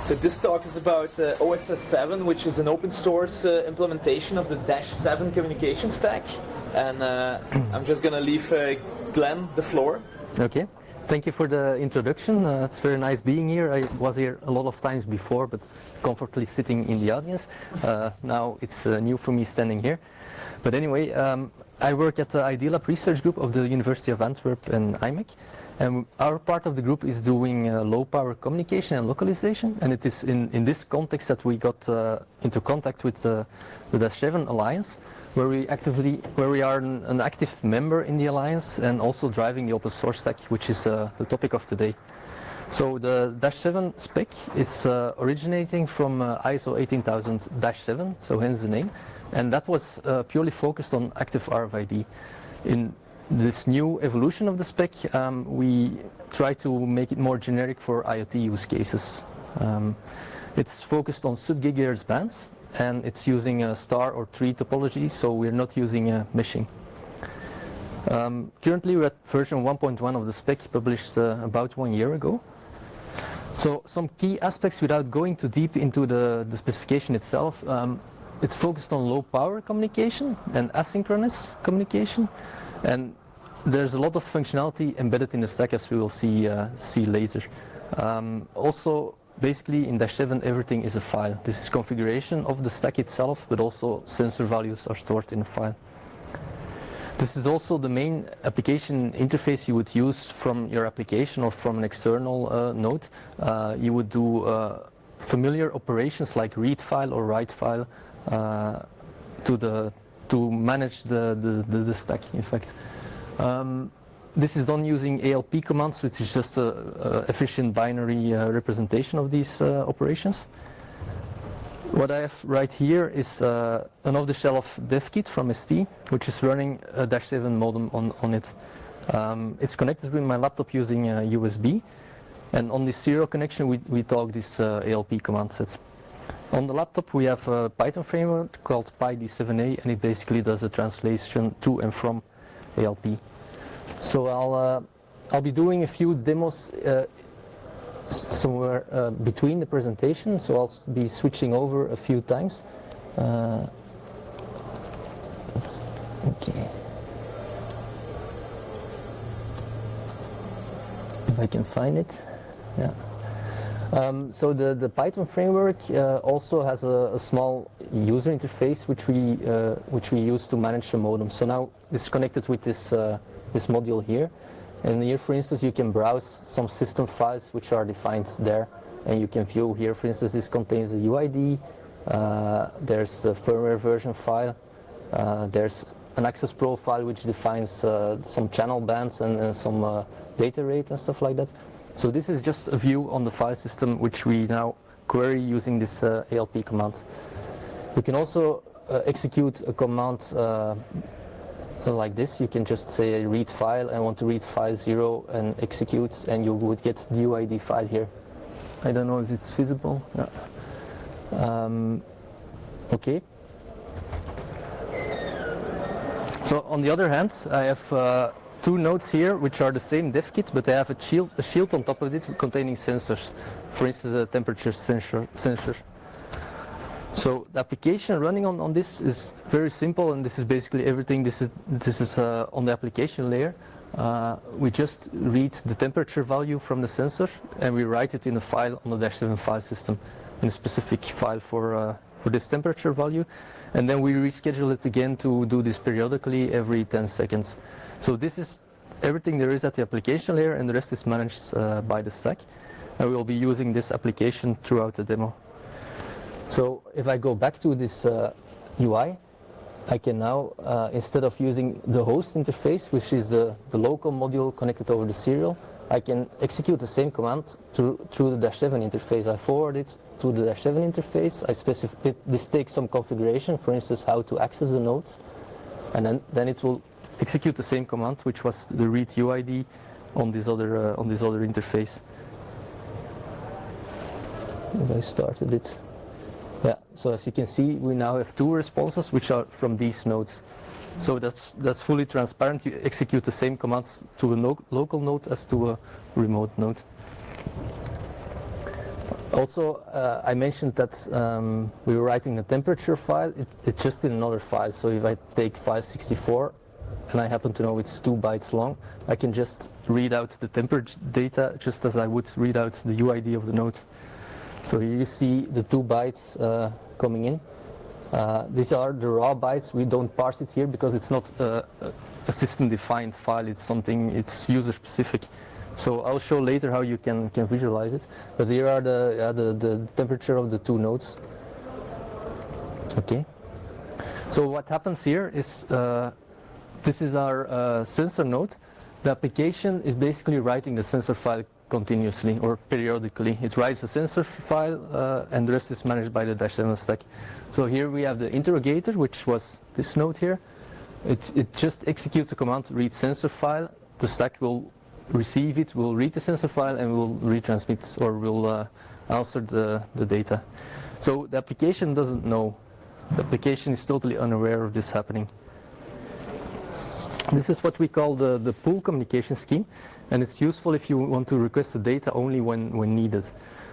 So this talk is about OSS 7, which is an open source implementation of the DASH7 communication stack. And I'm just going to leave Glenn the floor. Okay. Thank you for the introduction. It's very nice being here. I was here a lot of times before, but comfortably sitting in the audience. Now it's new for me standing here. But anyway, I work at the IDLab research group of the University of Antwerp and IMEC. And our part of the group is doing low power communication and localization. And it is in this context that we got into contact with the DASH7 Alliance, where we are an active member in the alliance and also driving the open source stack, which is the topic of today. So the DASH7 spec is originating from ISO 18000-7, so hence the name, and that was purely focused on active RFID. In this new evolution of the spec, we try to make it more generic for IoT use cases. It's focused on sub-gigahertz bands, and it's using a star or tree topology, so we're not using meshing. Currently we're at version 1.1 of the spec, published about 1 year ago. So some key aspects, without going too deep into the specification itself, it's focused on low power communication and asynchronous communication, and there's a lot of functionality embedded in the stack, as we will see later. Also, basically in DASH7 everything is a file. This is configuration of the stack itself, but also sensor values are stored in a file. This is also the main application interface you would use from your application or from an external node. You would do familiar operations like read file or write file to manage the stack, in fact. This is done using ALP commands, which is just an efficient binary representation of these operations. What I have right here is an off-the-shelf dev kit from ST, which is running a DASH7 modem on it. It's connected with my laptop using USB, and on this serial connection we talk these ALP command sets. On the laptop we have a Python framework called PyD7a, and it basically does a translation to and from ALP. So I'll be doing a few demos somewhere between the presentation, so I'll be switching over a few times. Okay. If I can find it, yeah. So the Python framework also has a small user interface which we use to manage the modem. So now it's connected with this module here, and here, for instance, you can browse some system files which are defined there, and you can view here, for instance, this contains a UID, there's a firmware version file, there's an access profile which defines some channel bands and some data rate and stuff like that. So this is just a view on the file system which we now query using this ALP command. You can also execute a command like this. You can just say read file, and want to read file 0 and execute, and you would get the UID file here. I don't know if it's visible. No. Okay. So on the other hand, I have two nodes here which are the same dev kit, but they have a shield on top of it containing sensors. For instance, a temperature sensor. So the application running on this is very simple, and this is basically everything. This is on the application layer. We just read the temperature value from the sensor, and we write it in a file on the DASH7 file system, in a specific file for this temperature value, and then we reschedule it again to do this periodically every 10 seconds. So this is everything there is at the application layer, and the rest is managed by the stack, and we will be using this application throughout the demo. So if I go back to this UI, I can now, instead of using the host interface, which is the local module connected over the serial, I can execute the same command through the DASH7 interface. I forward it to the DASH7 interface. I specify this takes some configuration, for instance, how to access the nodes, and then it will execute the same command, which was the read UID on this other interface. If I started it. Yeah, so as you can see, we now have two responses which are from these nodes. So that's fully transparent. You execute the same commands to a local node as to a remote node. Also, I mentioned that we were writing a temperature file. It's just in another file. So if I take file 64 and I happen to know it's 2 bytes long, I can just read out the temperature data just as I would read out the UID of the node. So here you see the 2 bytes coming in. These are the raw bytes. We don't parse it here because it's not a system-defined file. It's user-specific. So I'll show later how you can visualize it. But here are the temperature of the 2 nodes. Okay. So what happens here is this is our sensor node. The application is basically writing the sensor file continuously or periodically. It writes the sensor file and the rest is managed by the DASH7 stack. So here we have the interrogator, which was this node here. It just executes a command, read sensor file. The stack will receive it, will read the sensor file and will retransmit or will answer the data. So the application doesn't know. The application is totally unaware of this happening. This is what we call the pool communication scheme, and it's useful if you want to request the data only when needed.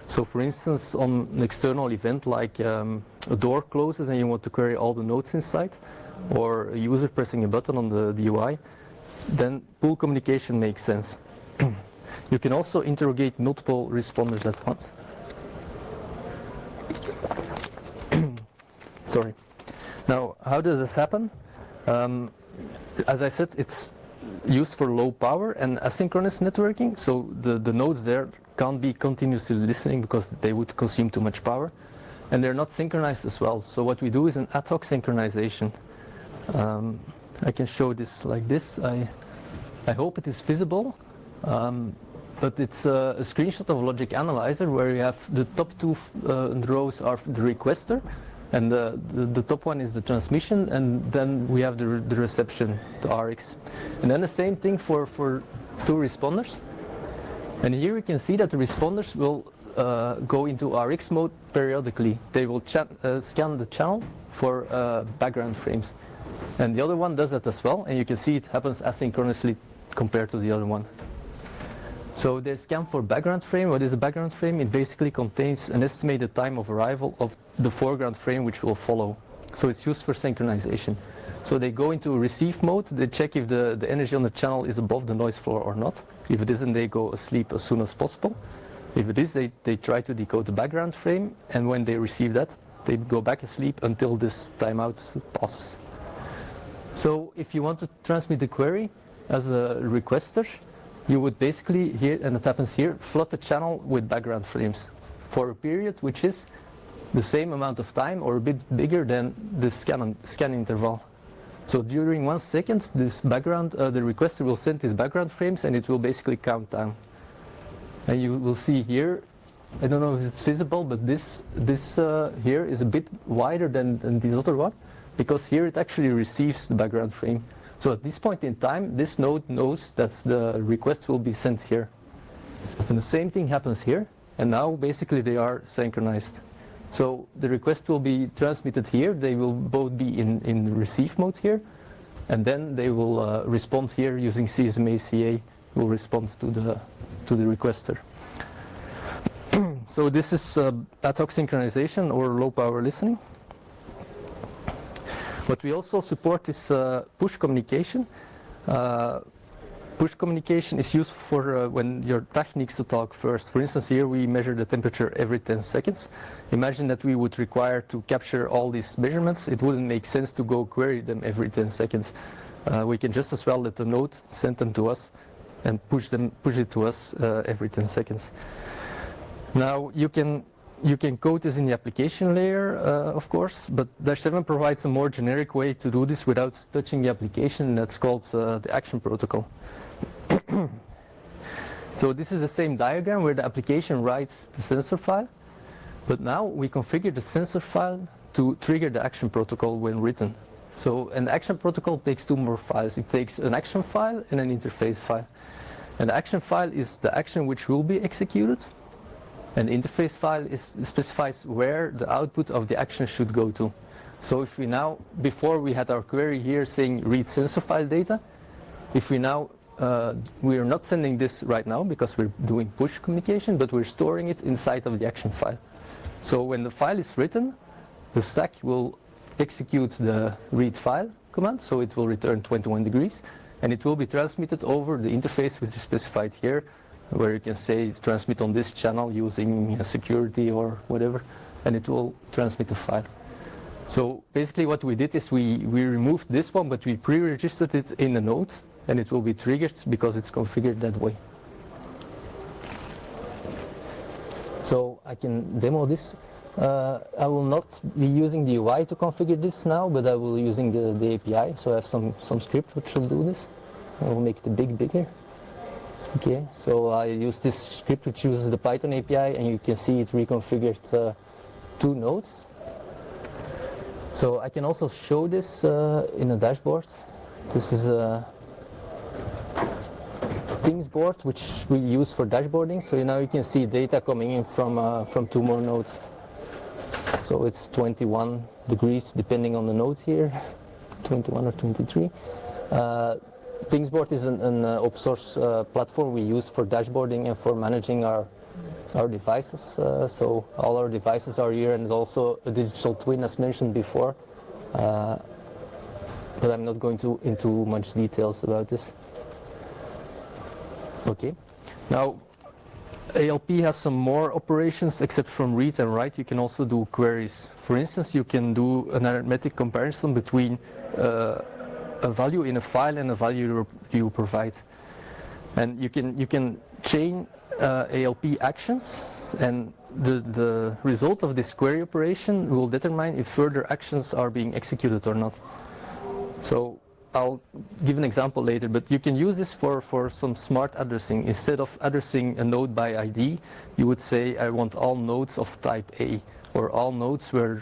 So for instance, on an external event like a door closes and you want to query all the nodes inside, or a user pressing a button on the UI, then pool communication makes sense. You can also interrogate multiple responders at once. Sorry. Now, how does this happen? As I said, it's used for low power and asynchronous networking, so the nodes there can't be continuously listening because they would consume too much power, and they're not synchronized as well. So what we do is an ad hoc synchronization. I can show this like this. I hope it is visible, but it's a screenshot of a logic analyzer where you have the top 2 rows are the requester, and the top one is the transmission, and then we have the reception, the RX. And then the same thing for 2 responders. And here you can see that the responders will go into RX mode periodically. They will scan the channel for background frames. And the other one does that as well, and you can see it happens asynchronously compared to the other one. So they scan for background frame. What is a background frame? It basically contains an estimated time of arrival of the foreground frame which will follow. So it's used for synchronization. So they go into receive mode, they check if the energy on the channel is above the noise floor or not. If it isn't, they go asleep as soon as possible. If it is, they try to decode the background frame, and when they receive that, they go back asleep until this timeout passes. So if you want to transmit the query as a requester, you would basically, here, and it happens here, flood the channel with background frames for a period which is the same amount of time or a bit bigger than the scan interval. So during 1 second, this background, the requester will send these background frames and it will basically count down. And you will see here, I don't know if it's visible, but this here is a bit wider than this other one, because here it actually receives the background frame. So at this point in time, this node knows that the request will be sent here. And the same thing happens here, and now basically they are synchronized. So the request will be transmitted here, they will both be in receive mode here, and then they will respond here using CSMA-CA, will respond to the requester. So this is ad hoc synchronization or low power listening. What we also support is push communication. Push communication is used for when your tag needs to talk first. For instance, here we measure the temperature every 10 seconds. Imagine that we would require to capture all these measurements. It wouldn't make sense to go query them every 10 seconds. We can just as well let the node send them to us and push it to us every 10 seconds. Now you can code this in the application layer, of course, but DASH7 provides a more generic way to do this without touching the application. That's called the action protocol. So this is the same diagram where the application writes the sensor file, but now we configure the sensor file to trigger the action protocol when written. So an action protocol takes 2 more files. It takes an action file and an interface file. And the action file is the action which will be executed. And the interface file specifies where the output of the action should go to. So if we now, before we had our query here saying read sensor file data, if we now we are not sending this right now because we're doing push communication, but we're storing it inside of the action file. So when the file is written, the stack will execute the read file command, so it will return 21 degrees, and it will be transmitted over the interface which is specified here, where you can say transmit on this channel using security or whatever, and it will transmit the file. So basically what we did is we removed this one, but we pre-registered it in a node, and it will be triggered because it's configured that way. So I can demo this. I will not be using the UI to configure this now, but I will be using the API. So I have some script which will do this. I will make it bigger. Okay, so I use this script which uses the Python API, and you can see it reconfigured 2 nodes. So I can also show this in a dashboard. This is a things board which we use for dashboarding. So now you can see data coming in from 2 more nodes. So it's 21 degrees depending on the node here, 21 or 23. Thingsboard is an open source platform we use for dashboarding and for managing our devices. So all our devices are here, and also a digital twin as mentioned before. But I'm not going into much details about this. Okay, now ALP has some more operations except from read and write. You can also do queries. For instance, you can do an arithmetic comparison between a value in a file and a value you provide. And you can chain ALP actions, and the result of this query operation will determine if further actions are being executed or not. So I'll give an example later, but you can use this for some smart addressing. Instead of addressing a node by ID, you would say I want all nodes of type A, or all nodes where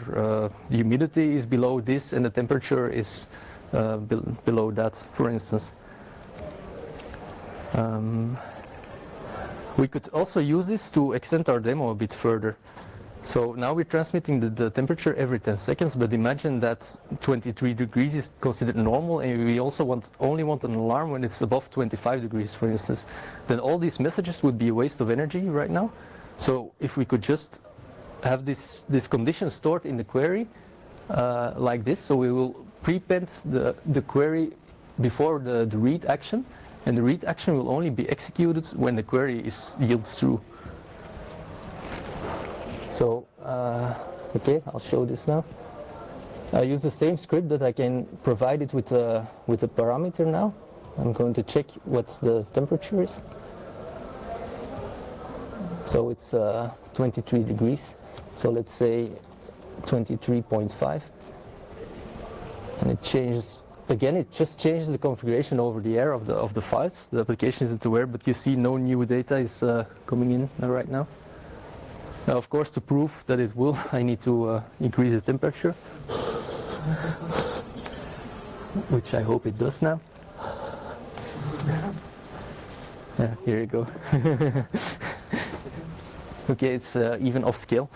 the humidity is below this and the temperature is below that, for instance. We could also use this to extend our demo a bit further. So now we're transmitting the temperature every 10 seconds, but imagine that 23 degrees is considered normal, and we also only want an alarm when it's above 25 degrees, for instance. Then all these messages would be a waste of energy right now. So if we could just have this condition stored in the query like this, so we will prepend the query before the read action, and the read action will only be executed when the query yields true. So, okay, I'll show this now. I use the same script, that I can provide it with a parameter now. I'm going to check what the temperature is. So it's 23 degrees. So let's say 23.5. And it changes, again, it just changes the configuration over the air of the files. The application isn't aware, but you see no new data is coming in right now. Now, of course, to prove that it will, I need to increase the temperature, which I hope it does now. Yeah, here you go. Okay, it's even off scale.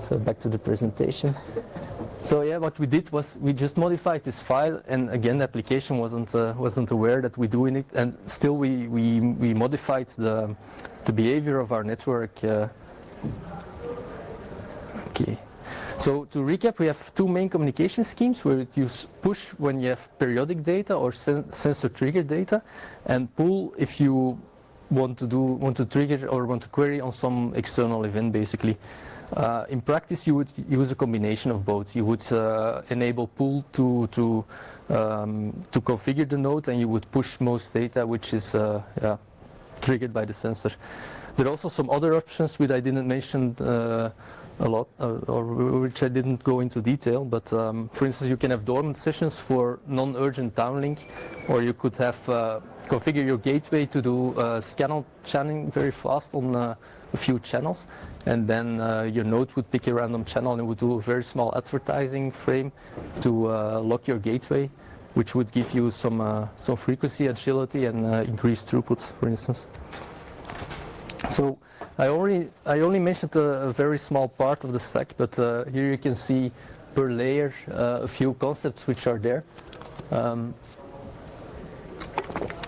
So back to the presentation. So yeah, what we did was we just modified this file, and again the application wasn't aware that we're doing it, and still we modified the behavior of our network. Okay. So to recap, we have 2 main communication schemes where you push when you have periodic data or sensor trigger data, and pull if you want to trigger or want to query on some external event, basically. In practice, you would use a combination of both. You would enable pull to configure the node, and you would push most data which is triggered by the sensor. There are also some other options which I didn't mention a lot, or which I didn't go into detail. But for instance, you can have dormant sessions for non-urgent downlink, or you could have configure your gateway to do scanner channeling very fast on a few channels, and then your node would pick a random channel and would do a very small advertising frame to lock your gateway, which would give you some frequency agility and increased throughput, for instance. So I only mentioned a very small part of the stack, but here you can see per layer a few concepts which are there.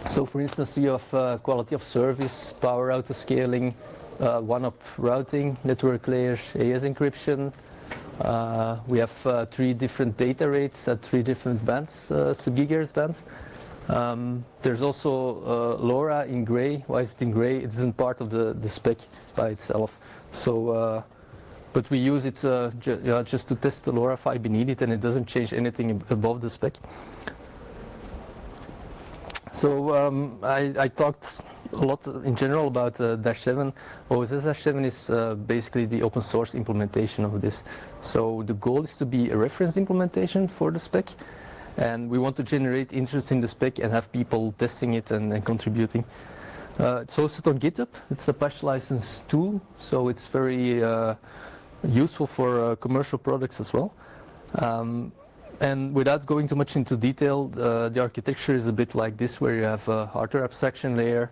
So for instance, you have quality of service, power auto-scaling, one-up routing, network layers, AES encryption. We have 3 different data rates at 3 different bands, so gigahertz bands. There's also LoRa in gray. Why is it in gray? It isn't part of the spec by itself. So, but we use it just to test the LoRa if we need it, and it doesn't change anything above the spec. So I talked a lot in general about DASH7. OSS DASH7 is basically the open source implementation of this. So the goal is to be a reference implementation for the spec, and we want to generate interest in the spec and have people testing it and contributing. It's hosted on GitHub. It's a Apache license tool, so it's very useful for commercial products as well. And without going too much into detail, the architecture is a bit like this, where you have a hardware abstraction layer,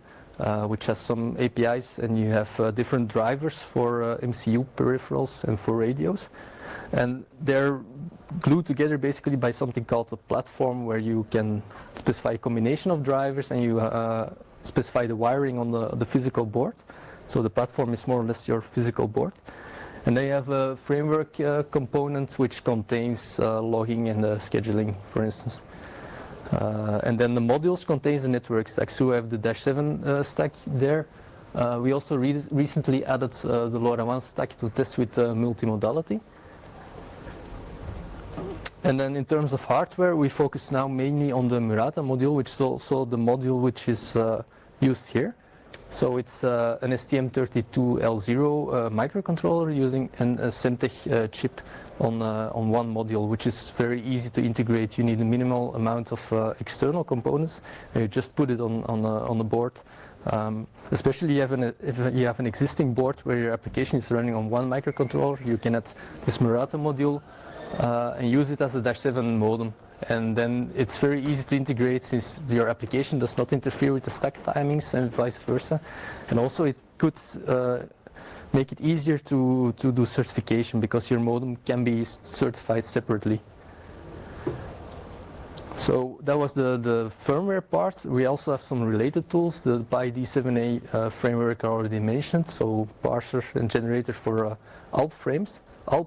which has some APIs, and you have different drivers for MCU peripherals and for radios. And they're glued together basically by something called a platform, where you can specify a combination of drivers, and you specify the wiring on the physical board. So the platform is more or less your physical board. And they have a framework component which contains logging and scheduling, for instance. And then the modules contains the network stack. So we have the DASH7 stack there. We also recently added the LoRaWAN stack to test with multimodality. And then in terms of hardware, we focus now mainly on the Murata module, which is also the module which is used here. So it's an STM32L0 microcontroller using a Semtech chip on one module, which is very easy to integrate. You need a minimal amount of external components, and you just put it on the board. Especially if you have an existing board where your application is running on one microcontroller, you can add this Murata module and use it as a DASH7 modem. And then it's very easy to integrate, since your application does not interfere with the stack timings and vice versa. And also it could make it easier to do certification, because your modem can be certified separately. So that was the firmware part. We also have some related tools. The PyD7A framework I already mentioned, so parser and generator for ALP frames. But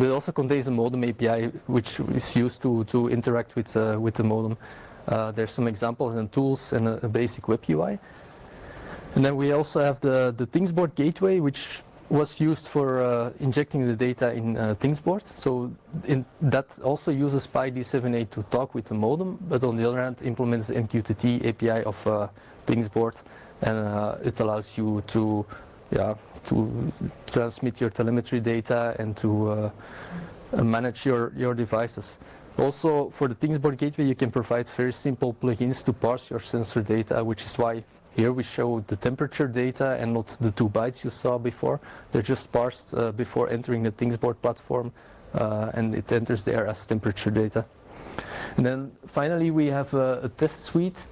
it also contains a modem API, which is used to interact with the modem. There's some examples and tools and a basic web UI. And then we also have the ThingsBoard gateway, which was used for injecting the data in ThingsBoard. So that also uses PyD7A to talk with the modem, but on the other hand implements the MQTT API of ThingsBoard, and it allows you to transmit your telemetry data and to manage your devices. Also, for the ThingsBoard gateway, you can provide very simple plugins to parse your sensor data, which is why here we show the temperature data and not the 2 bytes you saw before. They're just parsed before entering the ThingsBoard platform, and it enters there as temperature data. And then finally, we have a test suite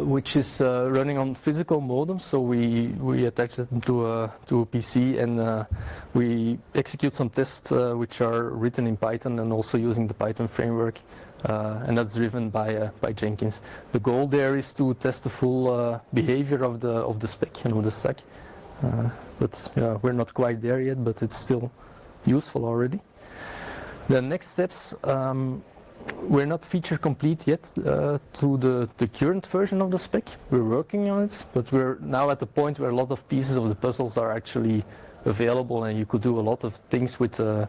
which is running on physical modems. So we attach them to a PC, and we execute some tests which are written in Python and also using the Python framework, and that's driven by Jenkins. The goal there is to test the full behavior of the spec and of the stack. But yeah, we're not quite there yet, but it's still useful already. The next steps. We're not feature complete yet to the current version of the spec. We're working on it, but we're now at the point where a lot of pieces of the puzzles are actually available, and you could do a lot of things with the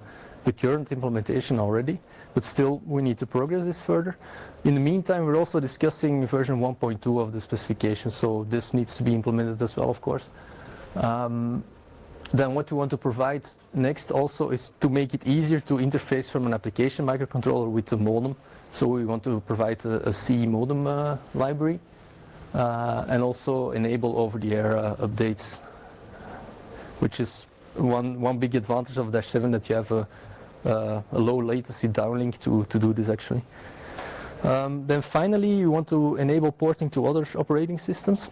current implementation already. But still, we need to progress this further. In the meantime, we're also discussing version 1.2 of the specification, so this needs to be implemented as well, of course. Then what we want to provide next also is to make it easier to interface from an application microcontroller with the modem. So we want to provide a C modem library, and also enable over-the-air updates, which is one big advantage of DASH7, that you have a low latency downlink to do this actually. Then finally, we want to enable porting to other operating systems.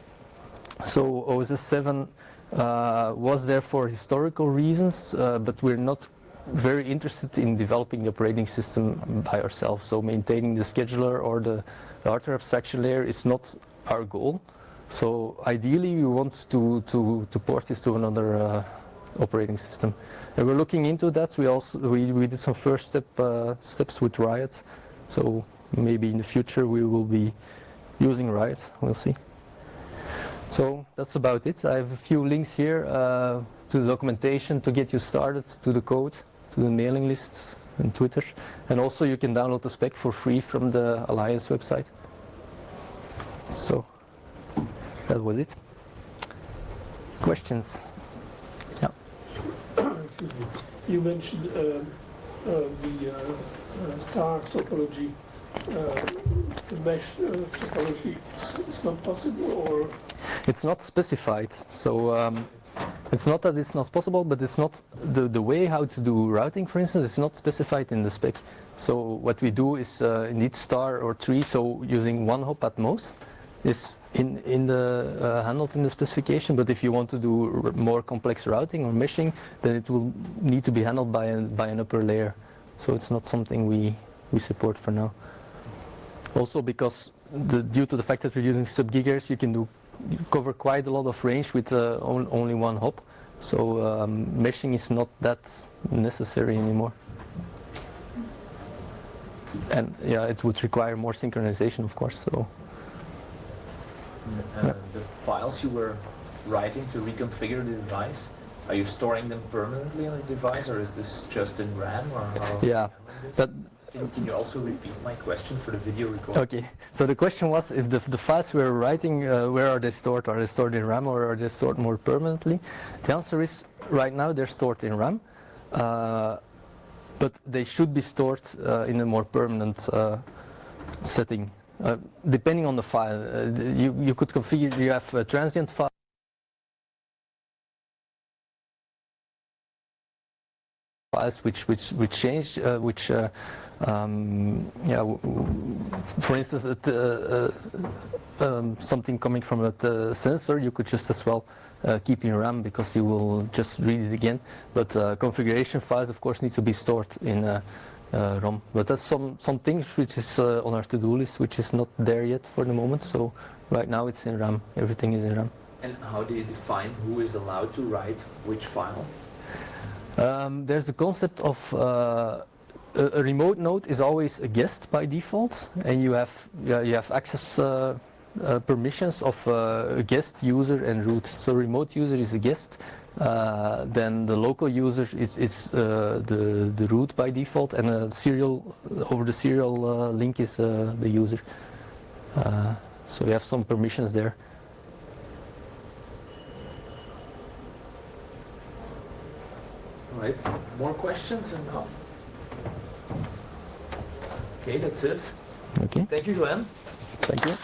So OSS 7 was there for historical reasons, but we're not very interested in developing the operating system by ourselves. So maintaining the scheduler or the hardware abstraction layer is not our goal. So ideally we want to port this to another operating system. And we're looking into that. We did some first steps with Riot. So maybe in the future we will be using Riot, we'll see. So that's about it. I have a few links here to the documentation to get you started, to the code, to the mailing list and Twitter. And also you can download the spec for free from the Alliance website. So that was it. Questions? Yeah. You mentioned the star topology. The mesh topology is not possible, or? It's not specified. So it's not that it's not possible, but it's not the way how to do routing, for instance, it's not specified in the spec. So what we do is indeed star or tree, so using one hop at most is handled in the specification. But if you want to do more complex routing or meshing, then it will need to be handled by an upper layer. So it's not something we support for now. Also because due to the fact that we're using sub-gigahertz, you can cover quite a lot of range with only one hop. So meshing is not that necessary anymore. And yeah, it would require more synchronization, of course. So. The files you were writing to reconfigure the device, are you storing them permanently on the device, or is this just in RAM, or how? Yeah, that. Can you also repeat my question for the video recording? Okay, so the question was if the files we were writing, where are they stored? Are they stored in RAM or are they stored more permanently? The answer is right now they're stored in RAM, but they should be stored in a more permanent setting. Depending on the file, you could configure, you have a transient file files which change, for instance, something coming from a sensor, you could just as well keep in RAM because you will just read it again. But configuration files, of course, need to be stored in ROM. But that's some things which is on our to-do list, which is not there yet for the moment. So right now it's in RAM. Everything is in RAM. And how do you define who is allowed to write which file? There's the concept of a remote node is always a guest by default, and you have access permissions of a guest, user, and root. So remote user is a guest. Then the local user is the root by default, and over the serial link is the user. So you have some permissions there. All right. More questions or not? Okay, that's it. Okay. Thank you, Glenn. Thank you.